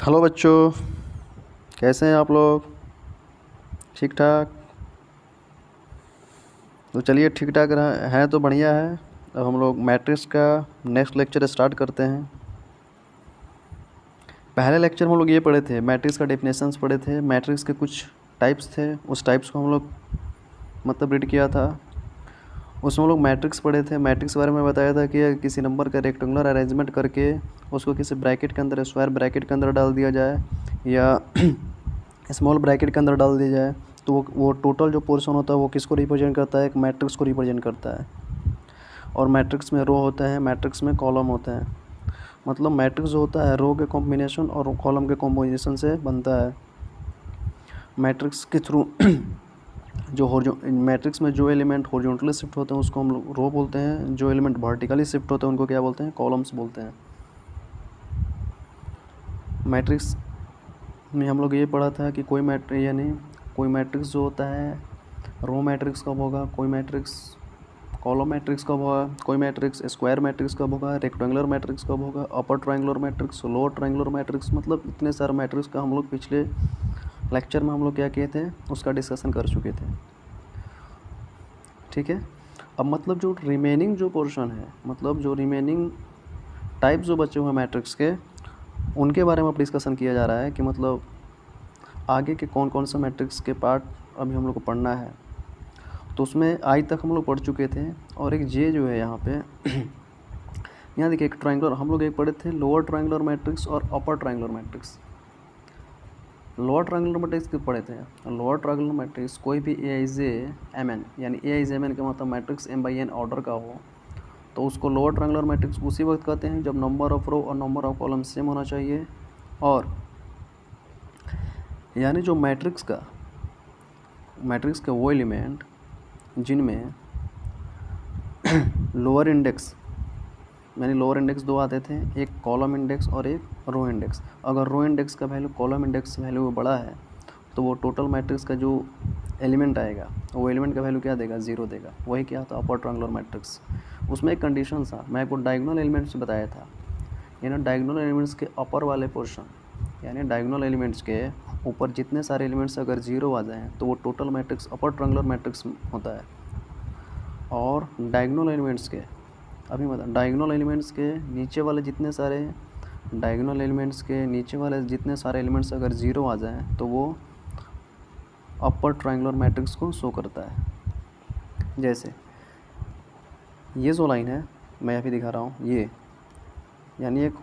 Hello बच्चों, कैसे हैं आप लोग? ठीक ठाक। तो चलिए, ठीक ठाक हैं तो बढ़िया है। अब हम लोग मैट्रिक्स का नेक्स्ट लेक्चर स्टार्ट करते हैं। पहले लेक्चर में हम लोग ये पढ़े थे, मैट्रिक्स का डेफिनेशंस पढ़े थे, मैट्रिक्स के कुछ टाइप्स थे, उस टाइप्स को हम लोग मतलब रीड किया था। उसमें हम लोग मैट्रिक्स पढ़े थे। मैट्रिक्स के बारे में बताया था कि किसी नंबर का रेक्टेंगुलर अरेंजमेंट करके उसको किसी ब्रैकेट के अंदर, स्क्वायर ब्रैकेट के अंदर डाल दिया जाए या स्मॉल ब्रैकेट के अंदर डाल दिया जाए तो वो टोटल जो पोर्शन होता है वो किसको रिप्रेजेंट करता है? एक मैट्रिक्स को रिप्रेजेंट करता है। और मैट्रिक्स में रो होता है, मैट्रिक्स में कॉलम होता है। मतलब मैट्रिक्स जो होता है रो के कॉम्बिनेशन और कॉलम के कॉम्बिनेशन से बनता है। मैट्रिक्स के थ्रू जो मैट्रिक्स में जो एलिमेंट हॉरिजॉन्टली शिफ्ट होते हैं उसको हम लोग रो बोलते हैं, जो एलिमेंट वर्टिकली शिफ्ट होते हैं उनको क्या बोलते हैं? कॉलम्स बोलते हैं। मैट्रिक्स में हम लोग ये पढ़ा था कि कोई मैट्रिक्स जो होता है रो मैट्रिक्स कब होगा, कोई मैट्रिक्स कॉलम मैट्रिक्स कब होगा, कोई मैट्रिक्स स्क्वायर मैट्रिक्स कब होगा, रेक्टेंगुलर मैट्रिक्स कब होगा, upper triangular matrix, lower triangular matrix. मतलब इतने सारे मैट्रिक्स का हम लोग पिछले लेक्चर में हम लोग क्या किए थे, उसका डिस्कशन कर चुके थे। ठीक है। अब मतलब जो रिमेनिंग जो पोर्शन है, मतलब जो रिमेनिंग टाइप जो बचे हुए हैं मैट्रिक्स के, उनके बारे में अब डिस्कशन किया जा रहा है कि मतलब आगे के कौन कौन से मैट्रिक्स के पार्ट अभी हम लोग को पढ़ना है। तो उसमें आई तक हम लोग पढ़ चुके थे। और एक जे जो है यहाँ पे यहाँ देखिए, एक ट्रायंगुलर हम लोग एक पढ़े थे, लोअर ट्रायंगुलर मैट्रिक्स और upper triangular matrix. Lower triangular matrix के पढ़े थे। लोअर ट्रायंगुलर मैट्रिक्स कोई भी ए आई जे एम एन, यानी ए आई जे एम एन का मतलब matrix M by N order का हो तो उसको लोअर ट्रायंगुलर मैट्रिक्स उसी वक्त कहते हैं जब नंबर ऑफ रो और नंबर ऑफ कॉलम सेम होना चाहिए। और यानी जो मैट्रिक्स के वो एलिमेंट जिनमें लोअर इंडेक्स यानी लोअर इंडेक्स दो आते थे, एक कॉलम इंडेक्स और एक रो इंडेक्स। अगर रो इंडेक्स का वैल्यू कॉलम इंडेक्स वैल्यू बड़ा है तो वो टोटल मैट्रिक्स का जो एलिमेंट आएगा वो एलिमेंट का वैल्यू क्या देगा? 0 देगा। वही क्या था? Upper triangular matrix. उसमें एक कंडीशन था, मैं आपको डायगोनल एलिमेंट्स बताया था, यानी डायगोनल एलिमेंट्स के अपर वाले पोर्शन, यानी डायगोनल एलिमेंट्स के ऊपर जितने सारे एलिमेंट्स अगर 0 आ जाएँ तो वो total matrix upper triangular matrix होता है। और डायगोनल एलिमेंट्स के डायगोनल एलिमेंट्स के नीचे वाले जितने सारे एलिमेंट्स अगर 0 आ जाएँ तो वो अपर ट्रायंगुलर मैट्रिक्स को शो करता है। जैसे ये जो लाइन है मैं अभी दिखा रहा हूँ, ये यानी एक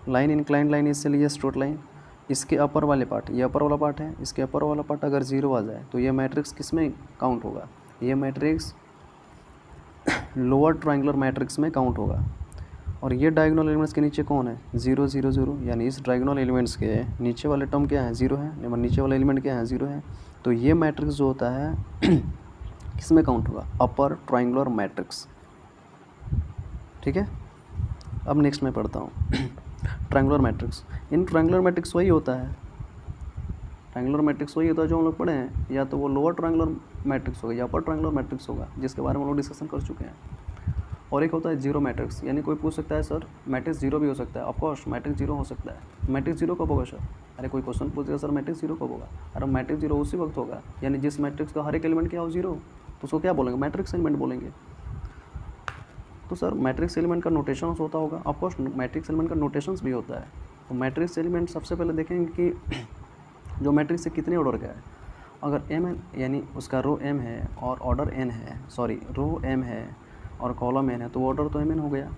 लाइन इंक्लाइंड लाइन, इसलिए स्ट्रेट लाइन, इसके अपर वाले पार्ट, ये अपर वाला पार्ट है, इसके अपर वाला पार्ट अगर 0 आ जाए तो ये मैट्रिक्स किस में काउंट होगा? ये मैट्रिक्स लोअर ट्रायंगुलर मैट्रिक्स में काउंट होगा। और ये डायगोनल एलिमेंट्स के नीचे कौन है? 0 0 0, यानी इस डायगोनल एलिमेंट्स के नीचे वाले टर्म क्या है? 0 है, नीचे वाले एलिमेंट क्या है? 0 है। तो ये मैट्रिक्स जो होता है किस में काउंट होगा? Upper triangular matrix. ठीक है। अब नेक्स्ट मैं पढ़ता हूँ ट्रायंगुलर मैट्रिक्स। इन ट्रायंगुलर मैट्रिक्स वही होता है, ट्रायंगुलर मैट्रिक्स वही होता है जो हम लोग पढ़े हैं, या तो वो लोअर ट्रायंगुलर मैट्रिक्स होगा या अपर ट्रायंगुलर मैट्रिक्स होगा, जिसके बारे में हम लोग डिस्कशन कर चुके हैं। और एक होता है जीरो मैट्रिक्स, यानी कोई पूछ सकता है सर मैट्रिक्स 0 भी हो सकता है। ऑफकोर्स मैट्रिक्स 0 हो सकता है। मैट्रिक्स 0 कब होगा सर? अरे कोई क्वेश्चन पूछेगा सर मैट्रिक्स 0 कब होगा? अरे मैट्रिक्स 0 उसी वक्त होगा, यानी जिस मैट्रिक्स का हर एक एलिमेंट क्या हो 0, तो उसको क्या बोलेंगे? मैट्रिक्स एलिमेंट बोलेंगे। तो सर मैट्रिक्स एलिमेंट का नोटेशंस होता होगा। ऑफकोर्स मैट्रिक्स एलिमेंट का नोटेशंस भी होता है। तो मैट्रिक्स एलिमेंट सबसे पहले देखेंगे कि जो मैट्रिक्स से कितने ऑर्डर का है। अगर एम एन यानी उसका रो एम है और ऑर्डर एन है, रो एम है और कॉलम एन है, तो ऑर्डर तो एम एन हो गया।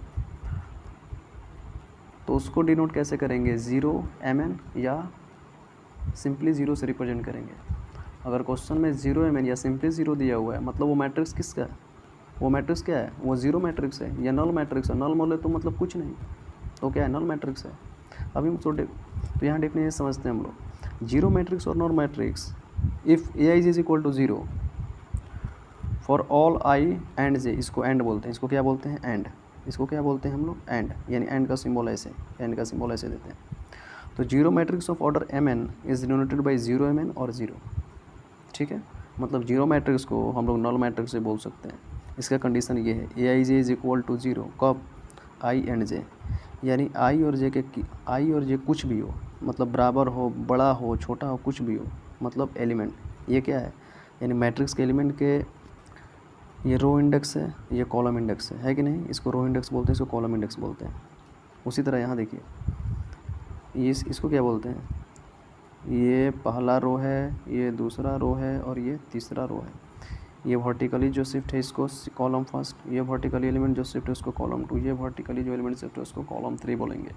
तो उसको डिनोट कैसे करेंगे? 0 एम एन या सिंपली 0 से रिप्रेजेंट करेंगे। अगर क्वेश्चन में 0 एम एन या सिंपली 0 दिया हुआ है मतलब वो मैट्रिक्स किसका है? वो मैट्रिक्स क्या है? वो 0 मैट्रिक्स है या नल मैट्रिक्स है। नल बोले तो मतलब कुछ नहीं, तो क्या है? नल मैट्रिक्स है। अभी हम तो यहाँ डेफिनेशन समझते हैं हम लोग। 0 मैट्रिक्स और null matrix, if A I is equal to 0 for all I and J, इसको एंड बोलते हैं। इसको क्या बोलते हैं? एंड। इसको क्या बोलते हैं हम लोग? एंड। यानी एंड का सिंबल ऐसे, एंड का सिंबल ऐसे देते हैं। तो 0 matrix of order M N is denoted by 0 M N और 0। ठीक है। मतलब 0 मैट्रिक्स को हम लोग नल मैट्रिक्स से बोल सकते हैं। इसका कंडीशन ये है, ए आई जे इज इक्वल टू 0 कब? आई एंड जे, यानी आई और जे कुछ भी हो, मतलब बराबर हो, बड़ा हो, छोटा हो, कुछ भी हो, मतलब एलिमेंट। ये क्या है, यानी मैट्रिक्स के एलिमेंट के ये रो इंडेक्स है, ये कॉलम इंडेक्स है कि नहीं। इसको रो इंडेक्स बोलते हैं, इसको कॉलम इंडेक्स बोलते हैं। उसी तरह यहाँ देखिए, इसको क्या बोलते हैं, ये पहला रो है, ये दूसरा रो है और ये तीसरा रो है। ये वर्टिकली जो शिफ्ट है इसको कॉलम फर्स्ट, ये वर्टिकली एलिमेंट जो शिफ्ट है उसको कॉलम 2, ये वर्टिकली जो एलिमेंट शिफ्ट है उसको कॉलम 3 बोलेंगे।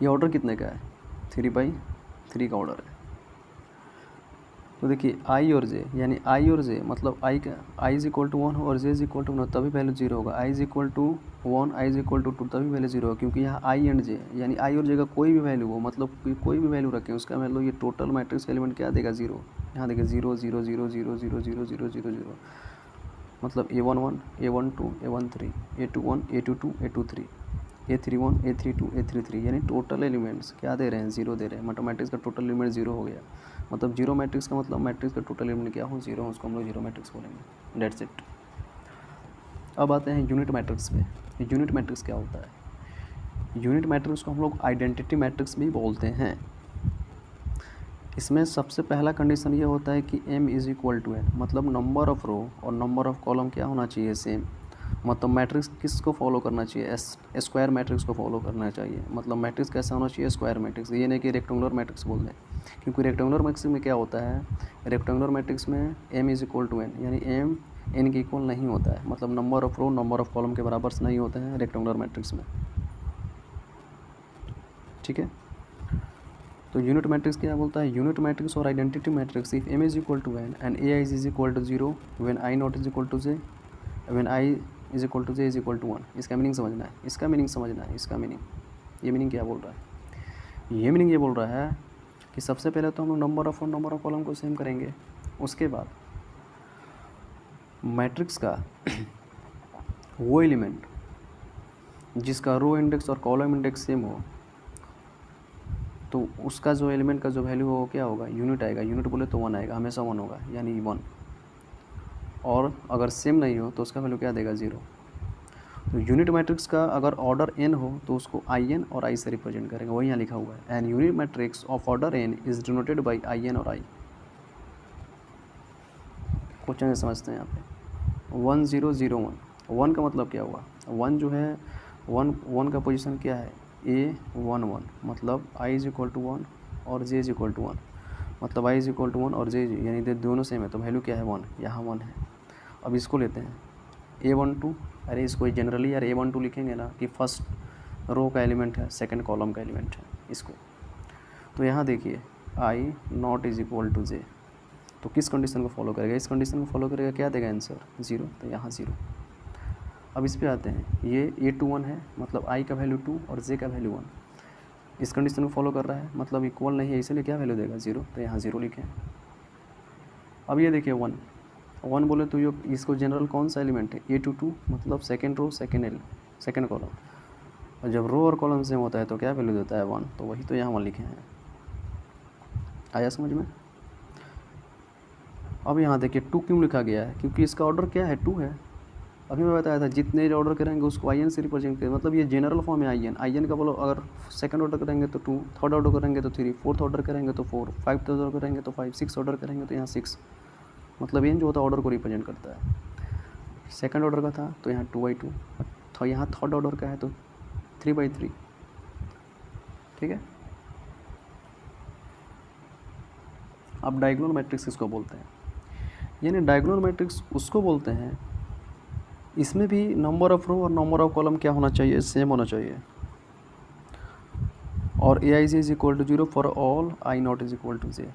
ये ऑर्डर कितने का है, 3/3 का ऑर्डर है। तो देखिए आई और जे, यानी आई और जे मतलब आई का आई इज इक्वल टू 1 हो और जे इज इक्वल टू 1 तभी वैल्यू 0 होगा। I is equal to 1, I is equal to 2 तभी वैल्यू 0 होगा, क्योंकि यहाँ आई एंड जे, यानी आई और जे का कोई भी वैल्यू हो, मतलब कोई भी वैल्यू रखें उसका मतलब ये टोटल मैट्रिक्स एलिमेंट क्या देगा, 0। यहाँ देखिए 0 0 0 0 0 0 0 0 0, मतलब A11 A12 A13 A21 A22 A23 A31 A32 A33, यानी टोटल एलिमेंट्स क्या दे रहे हैं, 0 दे रहे हैं। मतलब मैट्रिक्स का टोटल एलिमेंट 0 हो गया, मतलब जीरो मैट्रिक्स का मतलब मैट्रिक्स का टोटल एलिमेंट क्या हो, 0 हो, उसको हम लोग जीरो मैट्रिक्स बोलेंगे। That's it. अब आते हैं यूनिट मैट्रिक्स पे। यूनिट मैट्रिक्स क्या होता है, यूनिट मैट्रिक्स को हम लोग आइडेंटिटी मैट्रिक्स भी बोलते हैं। इसमें सबसे पहला कंडीशन ये होता है कि m is equal to n, मतलब नंबर ऑफ़ रो और नंबर ऑफ़ कॉलम क्या होना चाहिए, सेम। मतलब मैट्रिक्स किसको फॉलो करना चाहिए, स्क्वायर मैट्रिक्स को फॉलो करना चाहिए। मतलब मैट्रिक्स कैसा होना चाहिए, स्क्वायर मैट्रिक्स। ये नहीं कि रेक्टेंगुलर मैट्रिक्स बोल दें, क्योंकि रेक्टेंगुलर मैट्रिक्स में क्या होता है, रेक्टेंगुलर मैट्रिक्स में m is equal to n, यानी m n के इक्वल नहीं होता है। मतलब number of row number of column के बराबर से नहीं होते हैं रेक्टेंगुलर मैट्रिक्स में, ठीक है। तो यूनिट मैट्रिक्स क्या बोलता है, यूनिट मैट्रिक्स और identity matrix, if m is equal to n and a is equal to 0 when i not is equal to j when i is equal to j is equal to 1। इसका meaning समझना है, इसका meaning समझना है, इसका meaning, ये meaning क्या बोल रहा है, ये मीनिंग ये बोल रहा है कि सबसे पहले तो हम लोग नंबर ऑफ और नंबर ऑफ कॉलम को सेम करेंगे। उसके बाद मैट्रिक्स का वो एलिमेंट जिसका रो इंडेक्स और कॉलम इंडेक्स सेम हो, तो उसका जो एलिमेंट का जो वैल्यू हो क्या होगा, यूनिट आएगा। यूनिट बोले तो 1 आएगा, हमेशा 1 होगा, यानी 1। और अगर सेम नहीं हो तो उसका वैल्यू क्या देगा, 0। तो यूनिट मैट्रिक्स का अगर ऑर्डर n हो तो उसको in और i से रिप्रेजेंट करेंगे, वही यहाँ लिखा हुआ है। And unit matrix of order n is denoted by in और i। क्वेश्चन समझते हैं यहाँ पे। 1 0 0 1, 1 का मतलब क्या हुआ, 1 जो है 1 का पोजीशन क्या है, A1 1, मतलब i इज इक्वल टू 1 और j इज इक्वल टू 1, मतलब i इज इक्वल टू 1 और j यानी दोनों सेम है, तो वैल्यू क्या है, 1, यहाँ 1 है। अब इसको लेते हैं A12, अरे इसको जनरली यार A12 लिखेंगे ना कि फर्स्ट रो का एलिमेंट है, सेकंड कॉलम का एलिमेंट है इसको। तो यहाँ देखिए i not is equal to j, तो किस कंडीशन को फॉलो करेगा, इस कंडीशन को फॉलो करेगा, क्या देगा आंसर, 0, तो यहाँ 0। अब इस पे आते हैं, ये A21 है, मतलब i का वैल्यू 2 और j का वैल्यू 1। इस कंडीशन को फॉलो कर रहा है, मतलब इक्वल नहीं है, इसलिए क्या वैल्यू देगा, 0, तो यहाँ 0 लिखें। अब ये देखिए 1 बोले तो ये इसको जनरल कौन सा एलिमेंट है, A22, मतलब सेकेंड रो सेकेंड कॉलम। और जब रो और कॉलम सेम होता है तो क्या वैल्यू देता है, 1, तो वही तो यहाँ 1 लिखे हैं। आया समझ में। अब यहाँ देखिए 2 क्यों लिखा गया है, क्योंकि इसका ऑर्डर क्या है, 2 है। अभी मैं बताया था जितने ऑर्डर करेंगे उसको in से रिप्रेजेंट करें, मतलब ये जनरल फॉर्म है in का बोलो। अगर सेकंड ऑर्डर करेंगे तो 2, थर्ड ऑर्डर करेंगे तो 3, फोर्थ ऑर्डर करेंगे तो 4, फाइव्थ ऑर्डर करेंगे तो 5, सिक्स ऑर्डर करेंगे तो यहाँ 6। मतलब n जो होता है ऑर्डर को रिप्रेजेंट करता है। सेकंड ऑर्डर का था तो यहाँ 2/2, तो यहाँ थर्ड ऑर्डर का है तो 3/3, ठीक है। अब डायगोनल मैट्रिक्स किसको बोलते हैं, यानी डायगोनल मैट्रिक्स उसको बोलते हैं, इसमें भी नंबर ऑफ रो और नंबर ऑफ कॉलम क्या होना चाहिए, सेम होना चाहिए। और ai is equal to 0 for all i not is equal to j।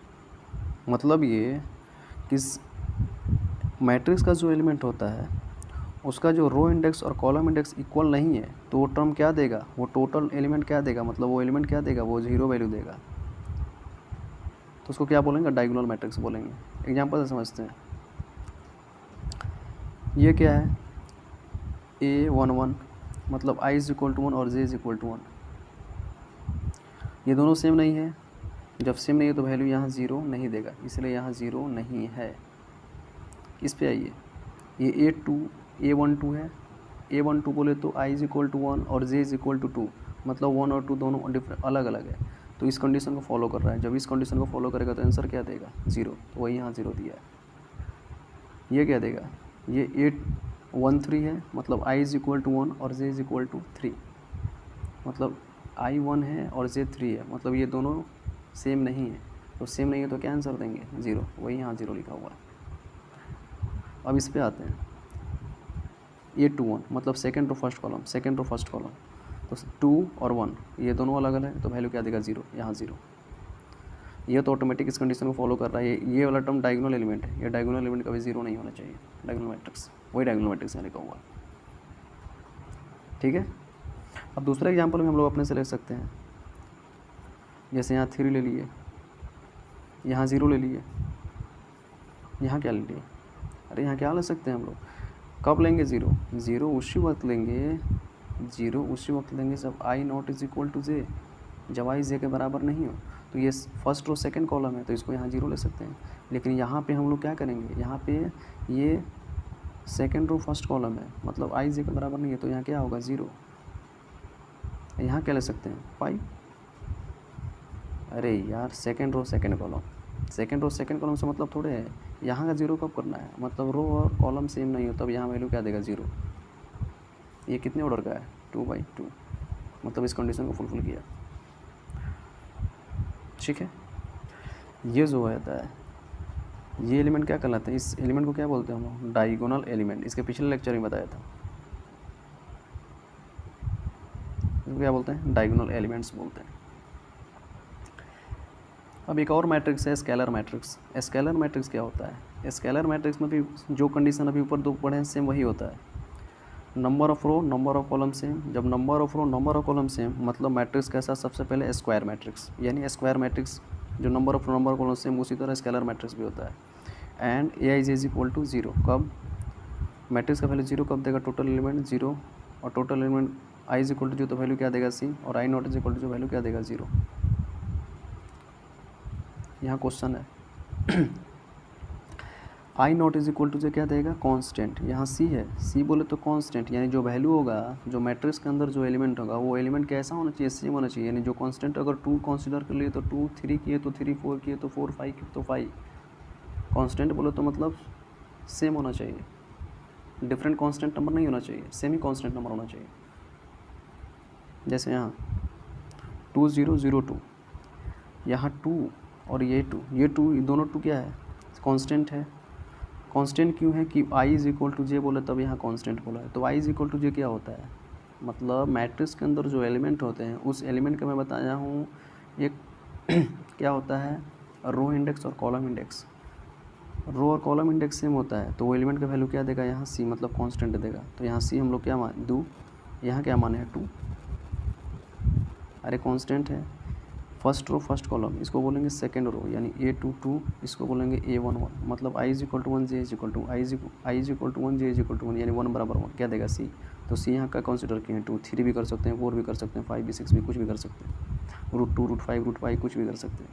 मतलब ये किस मैट्रिक्स का जो एलिमेंट होता है उसका जो रो इंडेक्स और कॉलम इंडेक्स इक्वल नहीं है तो वो टर्म क्या देगा, वो टोटल एलिमेंट क्या देगा, मतलब वो एलिमेंट क्या देगा, वो 0 वैल्यू देगा। तो उसको क्या बोलेंगे, डायगोनल मैट्रिक्स बोलेंगे। एग्जांपल से समझते हैं, ये क्या है A11, मतलब i इज इक्वल टू 1 और j इज इक्वल टू 1। ये दोनों सेम नहीं है, जब सेम नहीं है तो वैल्यू यहाँ 0 नहीं देगा, इसलिए यहाँ 0 नहीं है। इस पे आइए, ये A12 है A12 बोले तो I इज इक्वल टू 1 और J इज इक्वल टू 2, मतलब 1 और 2 दोनों डिफरेंट अलग अलग है, तो इस कंडीशन को फॉलो कर रहा है। जब इस कंडीशन को फॉलो करेगा तो आंसर क्या देगा 0, तो वही यहाँ 0 दिया है। ये क्या देगा, ये 813 है, मतलब I इज इक्वल टू 1 और J इज इक्वल टू 3, मतलब I 1 है और J 3 है, मतलब ये दोनों सेम नहीं है, तो सेम नहीं है तो क्या आंसर देंगे 0, वही यहाँ 0 लिखा हुआ है। अब इस पे आते हैं, ये 2 1 मतलब second row first column, second row first column, तो 2 और 1 ये दोनों अलग अलग है, तो वैल्यू क्या देगा 0, यहाँ 0। ये तो ऑटोमेटिक इस कंडीशन को फॉलो कर रहा है। ये वाला टर्म डायगोनल एलिमेंट है, ये डायगोनल एलिमेंट कभी 0 नहीं होना चाहिए, डायगोनल मैट्रिक्स, वही डायगोनल मैट्रिक्स यहाँ लिखा हुआ है। ठीक है, अब दूसरा एग्जाम्पल भी हम लोग अपने से ले सकते हैं, जैसे यहाँ 3 ले लिए, यहाँ 0 ले लिए, यहाँ क्या ले लिए, अरे यहाँ क्या ले सकते हैं हम लोग, कब लेंगे 0, 0 उसी वक्त लेंगे, 0 उसी वक्त लेंगे जब I not is equal to J, जब I J के बराबर नहीं हो। तो ये फर्स्ट रो सेकंड कॉलम है, तो इसको यहाँ 0 ले सकते हैं। लेकिन यहाँ पे हम लोग क्या करेंगे, यहाँ पे ये सेकंड रो फर्स्ट कॉलम है, मतलब I J के बराबर नहीं है, तो यहाँ क्या होगा 0। यहाँ क्या ले सकते हैं 5, अरे यार second row second column, second row second column से मतलब थोड़े है यहाँ का 0 कब करना है, मतलब रो और कॉलम सेम नहीं हो, तब यहाँ वैल्यू क्या देगा 0। ये कितने ऑर्डर का है 2/2, मतलब इस कंडीशन को फुलफिल किया। ठीक है, ये जो रहता है, ये एलिमेंट क्या कहलाते हैं, इस एलिमेंट को क्या बोलते हैं हम लोग, डायगोनल एलिमेंट। इसके पिछले लेक्चर में बताया था, इसको क्या बोलते हैं, डायगोनल एलिमेंट्स बोलते हैं। अब एक और मैट्रिक्स है स्केलर मैट्रिक्स। स्केलर मैट्रिक्स क्या होता है, स्केलर मैट्रिक्स में भी जो कंडीशन अभी ऊपर 2 पढ़े हैं सेम वही होता है, number of row number of column same. जब number of row number of column same, मतलब मैट्रिक्स कैसा, सबसे पहले स्क्वायर मैट्रिक्स, यानी स्क्वायर मैट्रिक्स जो number of row number of column same, उसी तरह स्केलर मैट्रिक्स भी होता है। And A is equal to 0, कब मैट्रिक्स का वैल्यू 0 कब देगा, टोटल एलिमेंट 0, और total element I is equal to 0 तो वैल्यू क्या देगा C, और I not is equal to J value क्या देगा 0। यहाँ क्वेश्चन है I not is equal to J क्या देगा कांस्टेंट, यहाँ C है, C बोले तो कांस्टेंट, यानी जो वैल्यू होगा, जो मैट्रिक्स के अंदर जो एलिमेंट होगा वो एलिमेंट कैसा होना चाहिए, सेम होना चाहिए। यानी जो कांस्टेंट अगर 2 कंसीडर कर लिए तो 2, 3 किए तो 3, 4 किए तो 4, 5 किए तो 5, कांस्टेंट बोले तो मतलब सेम होना चाहिए, डिफरेंट कांस्टेंट नंबर नहीं होना चाहिए, सेम ही कांस्टेंट नंबर होना चाहिए। जैसे यहाँ 2 0 0 2, यहाँ 2 और ये 2, ये दोनों 2 क्या है, कांस्टेंट है। कांस्टेंट क्यों है कि I is equal to J बोले तब यहाँ कांस्टेंट बोला है। तो I is equal to J क्या होता है, मतलब मैट्रिक्स के अंदर जो एलिमेंट होते हैं उस एलिमेंट का मैं बताया हूँ एक क्या होता है, रो इंडेक्स और कॉलम इंडेक्स। रो और कॉलम इंडेक्स सेम होता है, तो वो एलिमेंट का वैल्यू क्या देगा यहाँ C, मतलब कांस्टेंट देगा। तो यहाँ C हम लोग क्या मान दो, यहाँ क्या माने हैं 2, अरे कांस्टेंट है। फर्स्ट रो फर्स्ट कॉलम, इसको बोलेंगे सेकंड रो, यानी A22, इसको बोलेंगे A11, मतलब I is equal to 1 J is equal to I is equal to 1 J is equal to 1, यानी 1 बराबर 1 क्या देगा C। तो C यहाँ का कंसिडर किए हैं 2, 3 भी कर सकते हैं, 4 भी कर सकते हैं, 5 भी, 6 भी, कुछ भी कर सकते हैं, √2 √5 √5 कुछ भी कर सकते हैं।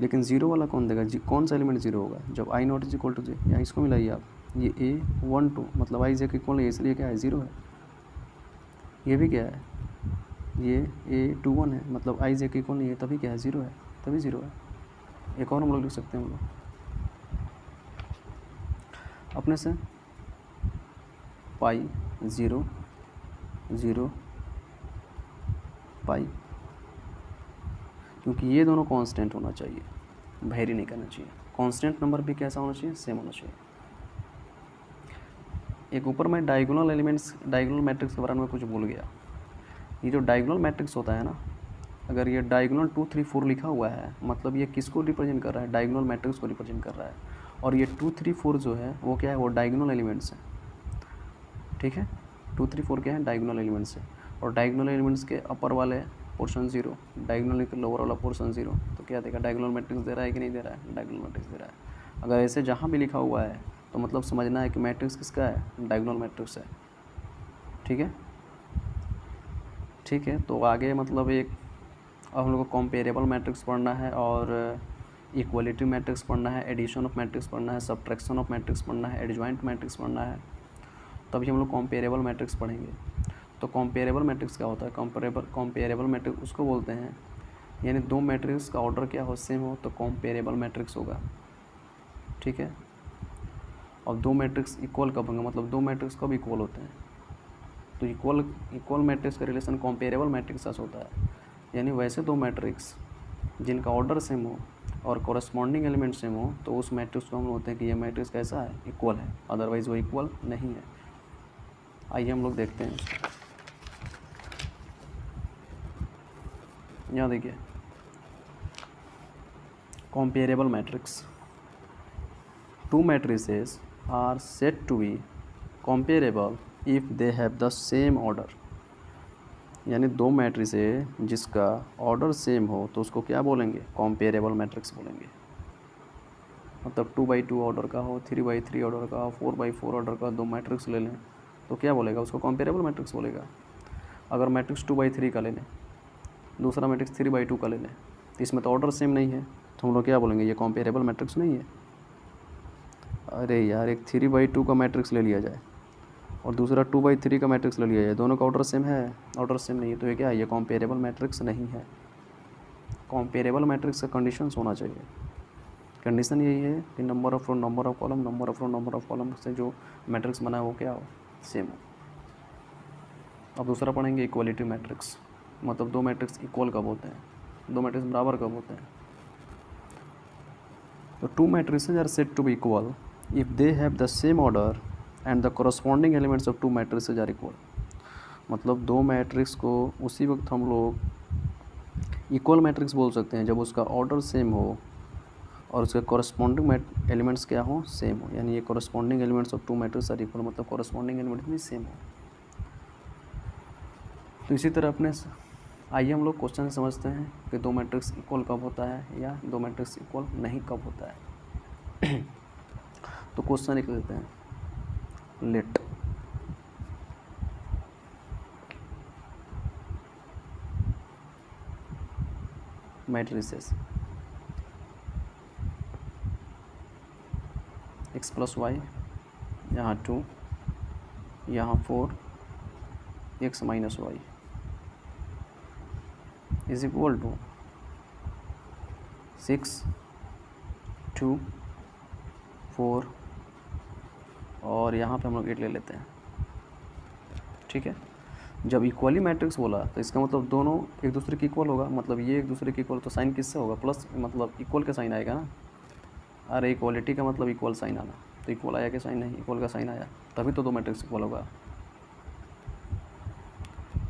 लेकिन 0 वाला कौन देगा, कौन सा एलिमेंट 0 होगा, जब I not is equal to J, यहाँ इसको मिलाइए आप, ये A12 मतलब I J के इक्वल है, इसलिए क्या है 0 है। ये भी क्या है, ये A21 है, मतलब I J के इक्वल नहीं है, तभी क्या है 0 है, तभी 0 है। एक और हम लोग लिख सकते हैं हम लोग अपने से, पाई 0 0 पाई, क्योंकि ये दोनों कांस्टेंट होना चाहिए, वेरी नहीं करना चाहिए। कांस्टेंट नंबर भी कैसा होना चाहिए, सेम होना चाहिए। एक ऊपर मैं डायगोनल एलिमेंट्स, डायगोनल मैट्रिक्स के बारे में कुछ भूल गया। ये जो डायगोनल मैट्रिक्स होता है ना, अगर ये डायगोनल 2 3 4 लिखा हुआ है, मतलब ये किसको रिप्रेजेंट कर रहा है, डायगोनल मैट्रिक्स को रिप्रेजेंट कर रहा है। और ये 2 3 4 जो है वो क्या है, वो डायगोनल एलिमेंट्स हैं। ठीक है, 2 3 4 क्या है, डायगोनल एलिमेंट्स है। और डायगोनल एलिमेंट्स के अपर वाले पोर्शन 0, डायगोनल के लोअर वाला पोर्शन 0, तो क्या देगा, डायगोनल मैट्रिक्स दे रहा है कि नहीं दे रहा है, डायगोनल मैट्रिक्स दे रहा है। अगर ऐसे जहाँ भी लिखा हुआ है तो मतलब समझना है कि मैट्रिक्स किसका है, डायगोनल मैट्रिक्स है। ठीक है, ठीक है। तो आगे मतलब एक अब हम लोग को कंपेरेबल मैट्रिक्स पढ़ना है, और इक्वलिटी मैट्रिक्स पढ़ना है, एडिशन ऑफ मैट्रिक्स पढ़ना है, सब्ट्रैक्शन ऑफ मैट्रिक्स पढ़ना है, एडजॉइंट मैट्रिक्स पढ़ना है, तभी हम लोग कॉम्पेरेबल मैट्रिक्स पढ़ेंगे। तो कॉम्पेरेबल मैट्रिक्स क्या होता है? कॉम्पेरेबल मैट्रिक्स उसको बोलते हैं, यानी दो मैट्रिक्स का ऑर्डर क्या हो, सेम हो, तो कॉम्पेरेबल मैट्रिक्स होगा। ठीक है। और दो मैट्रिक्स इक्वल कब होंगे, मतलब दो मैट्रिक्स कब इक्वल होते हैं? तो इक्वल मैट्रिक्स का रिलेशन कॉम्पेरेबल मैट्रिक्स से होता है। यानी वैसे दो मैट्रिक्स जिनका ऑर्डर सेम हो और कॉरस्पॉन्डिंग एलिमेंट सेम हो, तो उस मैट्रिक्स को हम बोलते हैं कि ये मैट्रिक्स कैसा है, इक्वल है, अदरवाइज़ वो इक्वल नहीं है। आइए हम लोग देखते हैं। यहाँ देखिए, comparable matrix, two matrices are said to be comparable if they have the same order. यानी दो मैट्रिक्स है जिसका ऑर्डर सेम हो तो उसको क्या बोलेंगे, कॉम्पेरेबल मैट्रिक्स बोलेंगे। मतलब 2x2 ऑर्डर का हो, 3x3 ऑर्डर का हो, 4x4 ऑर्डर का दो मैट्रिक्स ले लें तो क्या बोलेगा, उसको कॉम्पेरेबल मैट्रिक्स बोलेगा। अगर मैट्रिक्स 2x3 का ले लें, दूसरा मैट्रिक्स 3x2 का ले लें, तो इसमें तो ऑर्डर सेम नहीं है, तो हम लोग क्या बोलेंगे, ये कॉम्पेरेबल मैट्रिक्स नहीं है। अरे यार, एक 3x2 का मैट्रिक्स ले लिया जाए और दूसरा 2x3 का मैट्रिक्स ले लिया जाए, दोनों का ऑर्डर सेम है, ऑर्डर सेम नहीं है, तो ये क्या है, ये कॉम्पेरेबल मैट्रिक्स नहीं है। कॉम्पेरेबल मैट्रिक्स का कंडीशंस होना चाहिए। कंडीशन यही है कि number of row, number of column, number of row, number of column से जो मैट्रिक्स बना है वो क्या हो, सेम हो। अब दूसरा पढ़ेंगे इक्वलिटी मैट्रिक्स। मतलब दो मैट्रिक्स इक्वल कब होते हैं, दो मैट्रिक्स बराबर कब होते हैं। तो two matrices are said to be equal if they have the same order and the corresponding elements of two matrices are equal. मतलब दो मैट्रिक्स को उसी वक्त हम लोग इक्वल मैट्रिक्स बोल सकते हैं जब उसका ऑर्डर सेम हो और उसके कॉरस्पॉन्डिंग एलिमेंट्स क्या हो, सेम हो। यानी ये corresponding elements of two matrix are equal, मतलब कॉरस्पॉन्डिंग एलिमेंट्स भी सेम हो। तो इसी तरह अपने आइए हम लोग क्वेश्चन समझते हैं कि दो मैट्रिक्स इक्वल कब होता है या दो मैट्रिक्स इक्वल नहीं कब होता है। तो क्वेश्चन लिख देते हैं, let matrices x plus y, यहाँ 2, यहाँ 4, x minus y is equal to 6, 2, 4 और यहाँ पे हम लोग 8 ले लेते हैं। ठीक है। जब इक्वली मैट्रिक्स बोला तो इसका मतलब दोनों एक दूसरे के इक्वल होगा, मतलब ये एक दूसरे के इक्वल, तो साइन किससे होगा, प्लस, मतलब इक्वल का साइन आएगा ना। अरे इक्वलिटी का मतलब इक्वल साइन आना, तो इक्वल आया कि साइन नहीं, इक्वल का साइन आया, तभी तो दो मैट्रिक्स इक्वल होगा।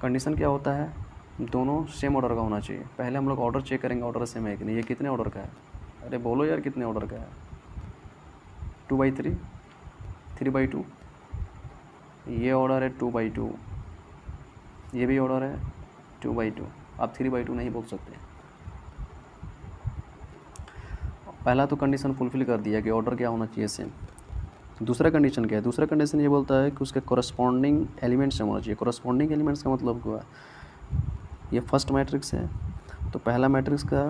कंडीशन क्या होता है, दोनों सेम ऑर्डर का होना चाहिए। पहले हम लोग ऑर्डर चेक करेंगे, ऑर्डर सेम है कि नहीं। ये कितने ऑर्डर का है, अरे बोलो यार कितने ऑर्डर का है, 2x3, 3x2, ये ऑर्डर है 2x2, ये भी ऑर्डर है 2x2। आप 3x2 नहीं बोल सकते। पहला तो कंडीशन फुलफिल कर दिया कि ऑर्डर क्या होना चाहिए, सेम। दूसरा कंडीशन क्या है, दूसरा कंडीशन ये बोलता है कि उसके कॉरस्पॉन्डिंग एलिमेंट्स सेम होना चाहिए। कॉरस्पॉन्डिंग एलिमेंट्स का मतलब हुआ, ये फर्स्ट मैट्रिक्स है तो पहला मैट्रिक्स का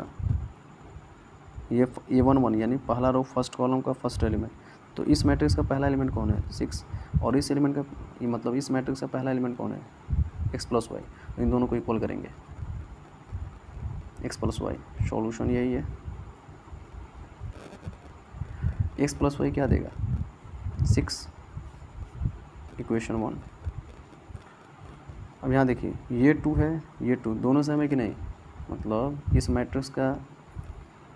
ये A11 यानी पहला रो फर्स्ट कॉलम का फर्स्ट एलिमेंट, तो इस मैट्रिक्स का पहला एलिमेंट कौन है, 6, और इस एलिमेंट का मतलब इस मैट्रिक्स का पहला एलिमेंट कौन है, x प्लस वाई। इन दोनों को इक्वल करेंगे, x प्लस वाई। सॉल्यूशन यही है, x प्लस वाई क्या देगा, 6, इक्वेशन 1। अब यहाँ देखिए, ये 2 है, ये 2, दोनों सेम है कि नहीं, मतलब इस मैट्रिक्स का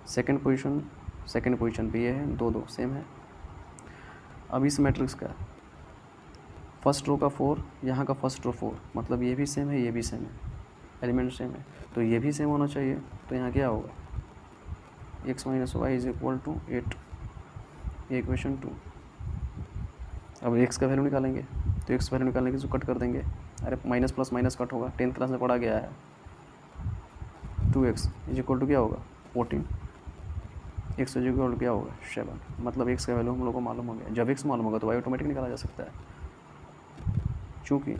सेकंड पोजीशन पे ये है, 2 सेम है। अब इस मैट्रिक्स का फर्स्ट रो का 4, यहाँ का फर्स्ट रो 4, मतलब ये भी सेम है, ये भी सेम है, एलिमेंट सेम है, तो ये भी सेम होना चाहिए। तो यहाँ क्या होगा, x minus y is equal to 8, ये इक्वेशन 2। अब x का वैल्यू निकालेंगे, तो x वैल्यू निकालने के जो कट कर देंगे, अरे माइनस प्लस माइनस कट होगा, 10th क्लास में पढ़ा गया है। 2x इज इक्वल टू क्या होगा, 14, x इज इक्वल टू क्या होगा, 7। मतलब x का वैल्यू हम लोग को मालूम हो गया। जब x मालूम होगा तो y ऑटोमेटिक निकाला जा सकता है, क्योंकि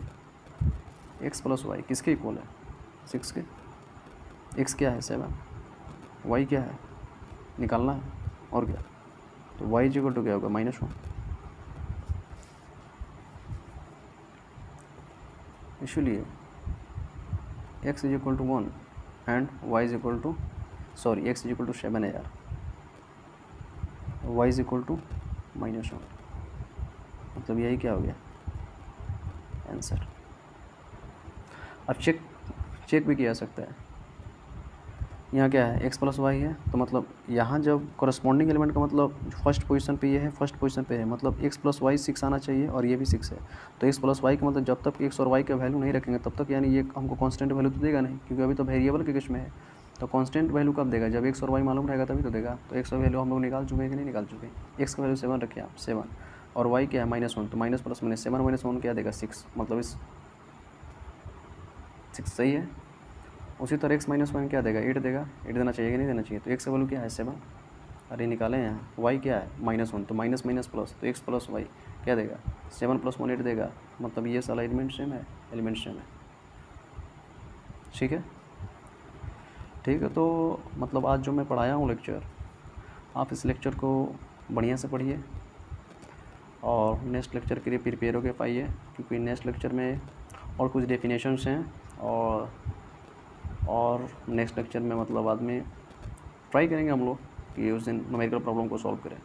x प्लस वाई किसके इक्वल है, 6 के। x क्या है, 7, y क्या है, निकालना है, और क्या, तो y इज इक्वल टू क्या होगा, -1। इसलिए x is equal to 1 and y is equal to x is equal to 7 है यार, y इज इक्वल टू -1, मतलब यही क्या हो गया आंसर। अब चेक भी किया जा सकता है, यहाँ क्या है x प्लस वाई है, तो मतलब यहाँ जब कॉरस्पॉन्डिंग एलिमेंट का मतलब फर्स्ट पोजीशन पे ये है, फर्स्ट पोजीशन पे है, मतलब x प्लस वाई 6 आना चाहिए और ये भी 6 है। तो x प्लस वाई का मतलब जब तक x और y का वैल्यू नहीं रखेंगे तब तक यानी ये हमको कांस्टेंट वैल्यू तो देगा नहीं, क्योंकि अभी तो वेरिएबल के केस में है। तो कांस्टेंट वैल्यू कब देगा, जब x और y मालूम रहेगा तभी तो देगा। तो x का वैल्यू हम लोग निकाल चुके हैं कि नहीं निकाल चुके हैं। x का वैल्यू 7 रखिए आप, 7, और y क्या है -1, तो माइनस प्लस माइनस 7 - 1 क्या देगा 6, मतलब इस 6 सही है। उसी तरह x - 1 क्या देगा 8 देगा, 8 देना चाहिए कि नहीं देना चाहिए। तो x का वैल्यू क्या है 7, अरे निकालें यहाँ, y क्या है -1, तो माइनस माइनस प्लस, तो x प्लस वाई क्या देगा 7 + 1 8 देगा, मतलब ये सारा एलिमेंट सेम है, एलिमेंट सेम है। ठीक है, ठीक है। तो मतलब आज जो मैं पढ़ाया हूँ लेक्चर, आप इस लेक्चर को बढ़िया से पढ़िए और नेक्स्ट लेक्चर के लिए प्रिपेयर होकर पाइए, क्योंकि नेक्स्ट लेक्चर में और कुछ डेफिनेशंस हैं और नेक्स्ट लेक्चर में मतलब बाद में ट्राई करेंगे हम लोग कि उस दिन न्यूमेरिकल प्रॉब्लम को सॉल्व करें।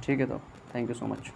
ठीक है, तो थैंक यू सो मच।